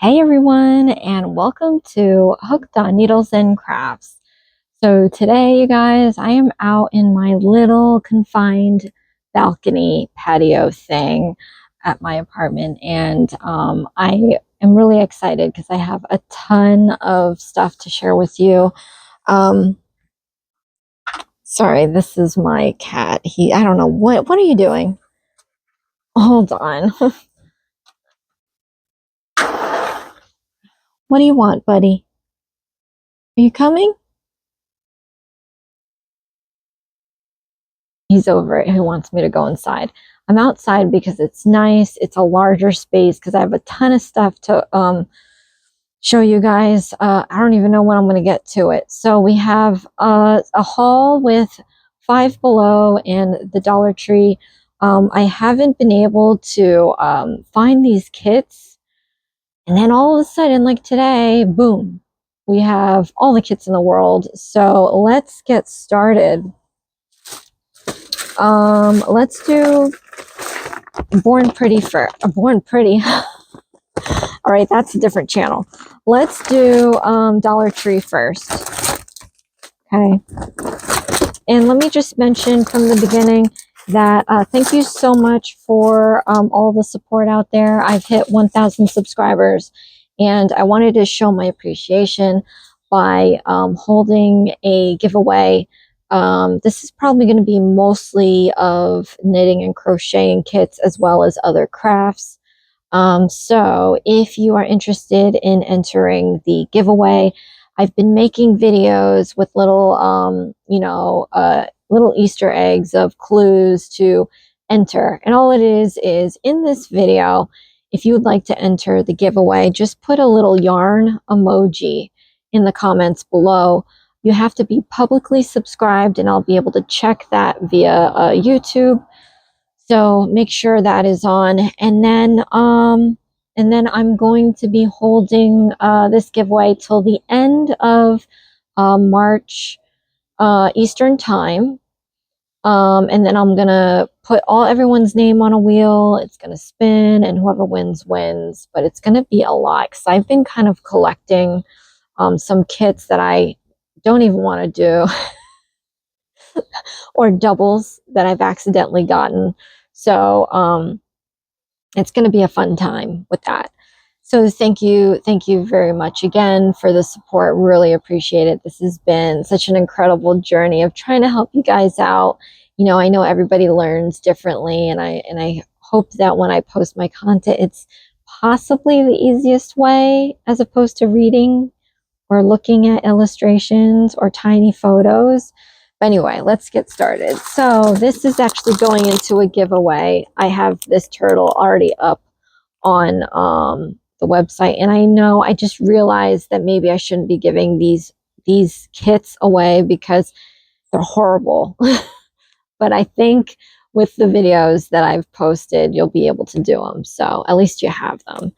Hey everyone, and welcome to Hooked on Needles and Crafts. So today, you guys, I am out in my little confined balcony patio thing at my apartment, and I am really excited because I have a ton of stuff to share with you. Um, Sorry, this is my cat. I don't know, what are you doing? Hold on. What do you want, buddy? Are you coming? He's over it. He wants me to go inside. I'm outside because it's nice. It's a larger space because I have a ton of stuff to show you guys. I don't even know when I'm going to get to it. So we have a haul with Five Below and the Dollar Tree. I haven't been able to find these kits. And then all of a sudden, like today, boom, we have all the kits in the world. So let's get started. Let's do Born Pretty for Born Pretty. All right, that's a different channel. Let's do Dollar Tree first. Okay. And let me just mention from the beginning that thank you so much for all the support out there. I've hit 1,000 subscribers, and I wanted to show my appreciation by holding a giveaway. This is probably going to be mostly of knitting and crocheting kits as well as other crafts. So if you are interested in entering the giveaway, I've been making videos with little, little Easter eggs of clues to enter. And all it is in this video, if you would like to enter the giveaway, just put a little yarn emoji in the comments below. You have to be publicly subscribed, and I'll be able to check that via YouTube. So make sure that is on. And then I'm going to be holding this giveaway till the end of March Eastern time. And then I'm gonna put everyone's name on a wheel. It's gonna spin, and whoever wins wins. But it's gonna be a lot because I've been kind of collecting some kits that I don't even want to do. Or doubles that I've accidentally gotten. So it's going to be a fun time with that. So thank you very much again for the support. Really appreciate it. This has been such an incredible journey of trying to help you guys out. You know, I know everybody learns differently, and I hope that when I post my content, it's possibly the easiest way as opposed to reading or looking at illustrations or tiny photos. But anyway, let's get started. So this is actually going into a giveaway. I have this turtle already up on the website, and I know I just realized that maybe I shouldn't be giving these kits away because they're horrible. But I think with the videos that I've posted, you'll be able to do them. So at least you have them.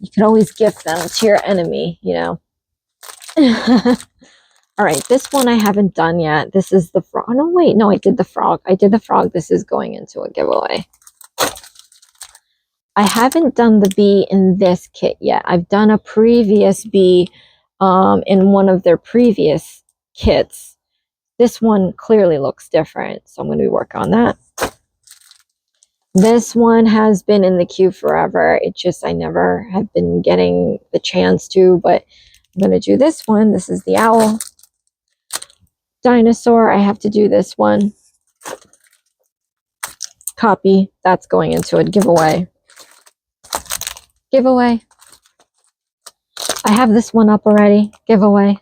You can always gift them to your enemy, you know. All right, this one I haven't done yet. This is the frog. Oh, no, wait. No, I did the frog. I did the frog. This is going into a giveaway. I haven't done the bee in this kit yet. I've done a previous bee in one of their previous kits. This one clearly looks different, so I'm going to be working on that. This one has been in the queue forever. It just, I never have been getting the chance to, but I'm going to do this one. This is the owl. Dinosaur, I have to do this one. Copy, that's going into a giveaway. Giveaway. I have this one up already. Giveaway.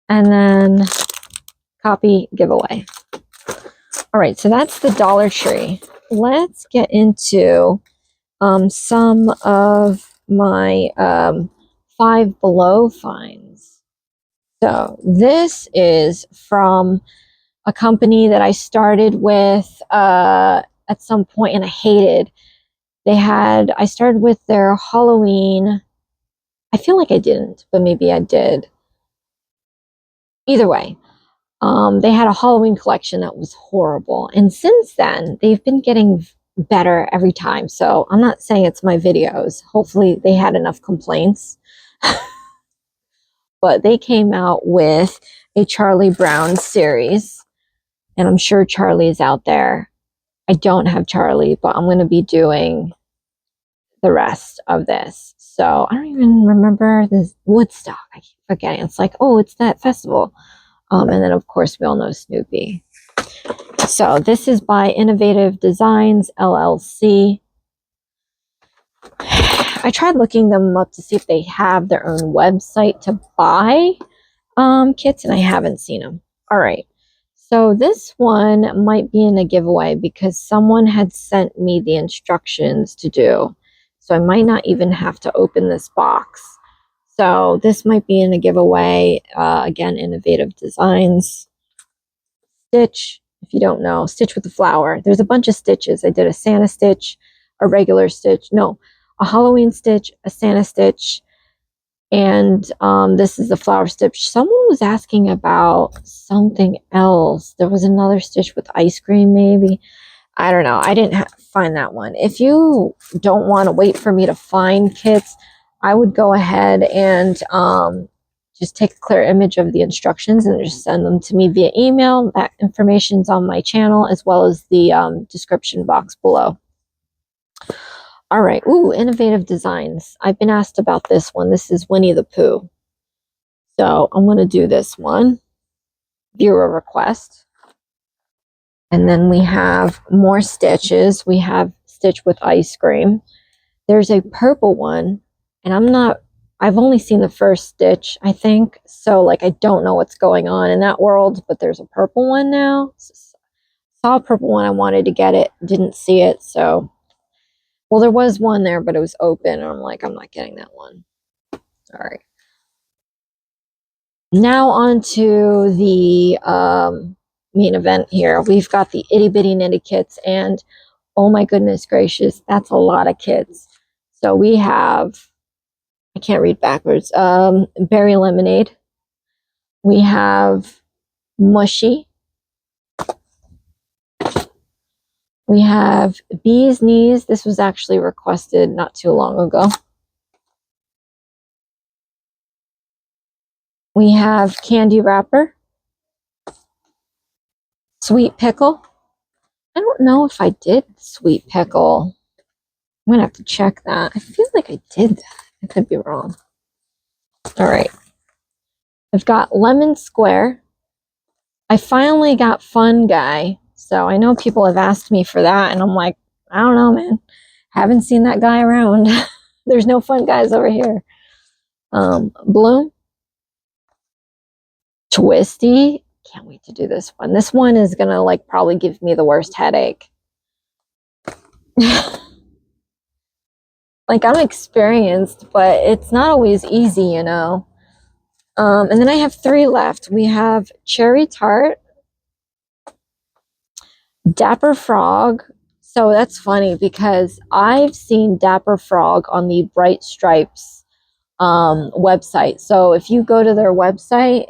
And then copy, giveaway. All right, so that's the Dollar Tree. Let's get into some of my Five Below finds. So this is from a company that I started with at some point and I hated. I started with their Halloween. I feel like I didn't, but maybe I did. Either way, they had a Halloween collection that was horrible. And since then, they've been getting better every time. So I'm not saying it's my videos. Hopefully they had enough complaints. But they came out with a Charlie Brown series. And I'm sure Charlie's out there. I don't have Charlie, but I'm going to be doing the rest of this. So I don't even remember this Woodstock. I keep forgetting. It's like, oh, it's that festival. And then, of course, we all know Snoopy. So this is by Innovative Designs, LLC. I tried looking them up to see if they have their own website to buy kits, and I haven't seen them. All right. So this one might be in a giveaway because someone had sent me the instructions to do. So I might not even have to open this box. So this might be in a giveaway. Again, Innovative Designs. Stitch, if you don't know, Stitch with the Flower. There's a bunch of stitches. I did a Santa stitch, a regular stitch. No, a Halloween stitch, a Santa stitch, and this is the flower stitch. Someone was asking about something else. There was another stitch with ice cream, maybe. I don't know. I didn't find that one. If you don't want to wait for me to find kits, I would go ahead and just take a clear image of the instructions and just send them to me via email. That information's on my channel as well as the description box below. All right. Ooh, Innovative Designs. I've been asked about this one. This is Winnie the Pooh. So I'm going to do this one. Viewer request. And then we have more stitches. We have Stitch with Ice Cream. There's a purple one. And I've only seen the first stitch, I think. So like I don't know what's going on in that world. But there's a purple one now. Saw a purple one. I wanted to get it. Didn't see it. So... well, there was one there, but it was open. And I'm like, I'm not getting that one. All right. Now on to the main event here. We've got the Itty Bitty Nitty Kits. And oh my goodness gracious, that's a lot of kits. So we have, I can't read backwards, Berry Lemonade. We have Mushy. We have Bee's Knees. This was actually requested not too long ago. We have Candy Wrapper. Sweet Pickle. I don't know if I did Sweet Pickle. I'm going to have to check that. I feel like I did that. I could be wrong. All right. I've got Lemon Square. I finally got Fun Guy. So I know people have asked me for that. And I'm like, I don't know, man. Haven't seen that guy around. There's no fun guys over here. Bloom. Twisty. Can't wait to do this one. This one is going to like probably give me the worst headache. Like I'm experienced, but it's not always easy, you know. And then I have 3 left. We have Cherry Tart, Dapper Frog. So that's funny because I've seen Dapper Frog on the Bright Stripes website. So if you go to their website,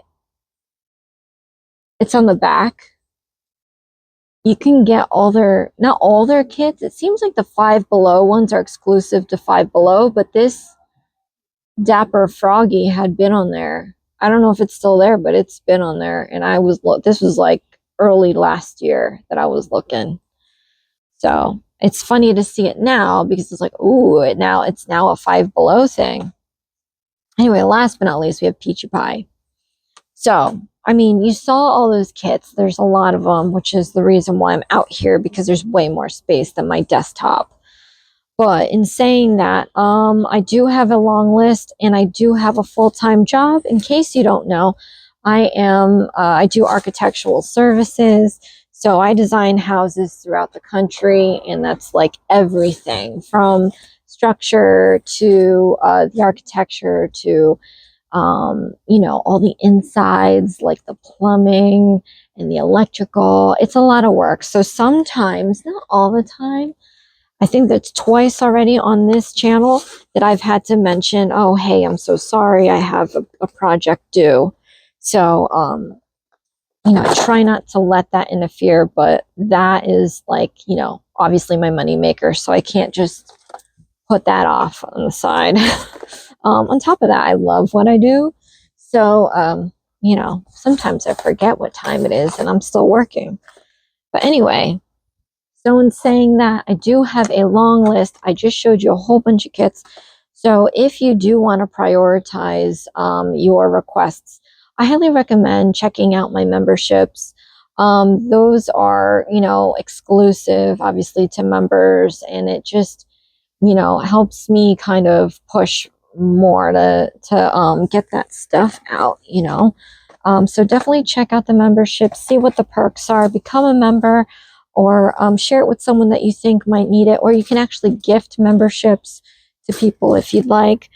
it's on the back. You can get all their, not all their kits. It seems like the Five Below ones are exclusive to Five Below, but this Dapper Froggy had been on there. I don't know if it's still there, but it's been on there. And this was like early last year that I was looking. So it's funny to see it now because it's like, ooh, it's now a Five Below thing. Anyway, last but not least, we have Peachy Pie. So, I mean, you saw all those kits. There's a lot of them, which is the reason why I'm out here because there's way more space than my desktop. But in saying that, I do have a long list and I do have a full-time job. In case you don't know, I do architectural services. So I design houses throughout the country, and that's like everything from structure to the architecture to, you know, all the insides, like the plumbing and the electrical. It's a lot of work. So sometimes, not all the time, I think that's twice already on this channel that I've had to mention, oh, hey, I'm so sorry, I have a project due. So, you know, I try not to let that interfere, but that is like, you know, obviously my money maker, so I can't just put that off on the side. On top of that, I love what I do. So, you know, sometimes I forget what time it is and I'm still working. But anyway, so in saying that, I do have a long list. I just showed you a whole bunch of kits. So if you do want to prioritize your requests, I highly recommend checking out my memberships. Those are, you know, exclusive, obviously, to members, and it just, you know, helps me kind of push more to get that stuff out, you know. So definitely check out the membership, see what the perks are, become a member, or share it with someone that you think might need it, or you can actually gift memberships to people if you'd like.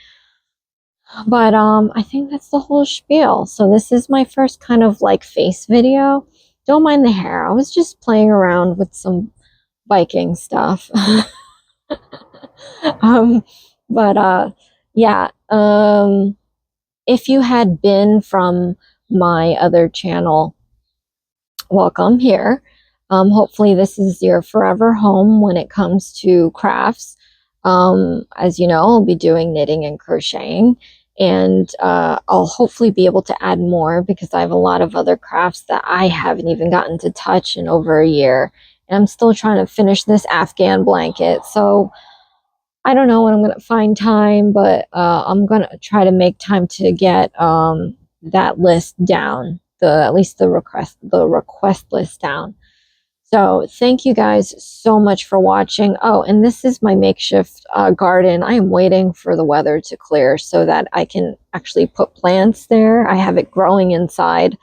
But I think that's the whole spiel. So this is my first kind of like face video. Don't mind the hair. I was just playing around with some Viking stuff. um, but yeah, if you had been from my other channel, welcome here. Hopefully this is your forever home when it comes to crafts. As you know, I'll be doing knitting and crocheting, and I'll hopefully be able to add more because I have a lot of other crafts that I haven't even gotten to touch in over a year. And I'm still trying to finish this Afghan blanket. So I don't know when I'm going to find time, but I'm going to try to make time to get that list down, at least the request list down. So thank you guys so much for watching. Oh, and this is my makeshift garden. I am waiting for the weather to clear so that I can actually put plants there. I have it growing inside.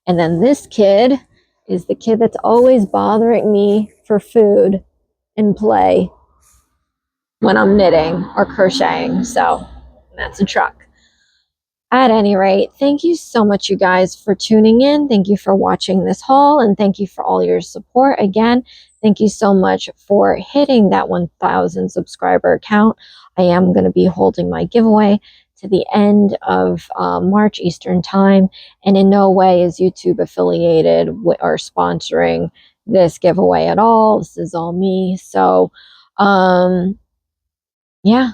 And then this kid is the kid that's always bothering me for food and play when I'm knitting or crocheting. So that's a truck. At any rate, thank you so much, you guys, for tuning in. Thank you for watching this haul, and thank you for all your support. Again, thank you so much for hitting that 1,000 subscriber count. I am going to be holding my giveaway to the end of March Eastern Time, and in no way is YouTube affiliated or sponsoring this giveaway at all. This is all me. So, yeah,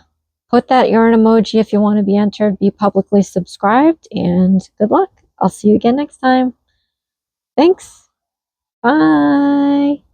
put that yarn emoji if you want to be entered, be publicly subscribed, and good luck. I'll see you again next time. Thanks. Bye.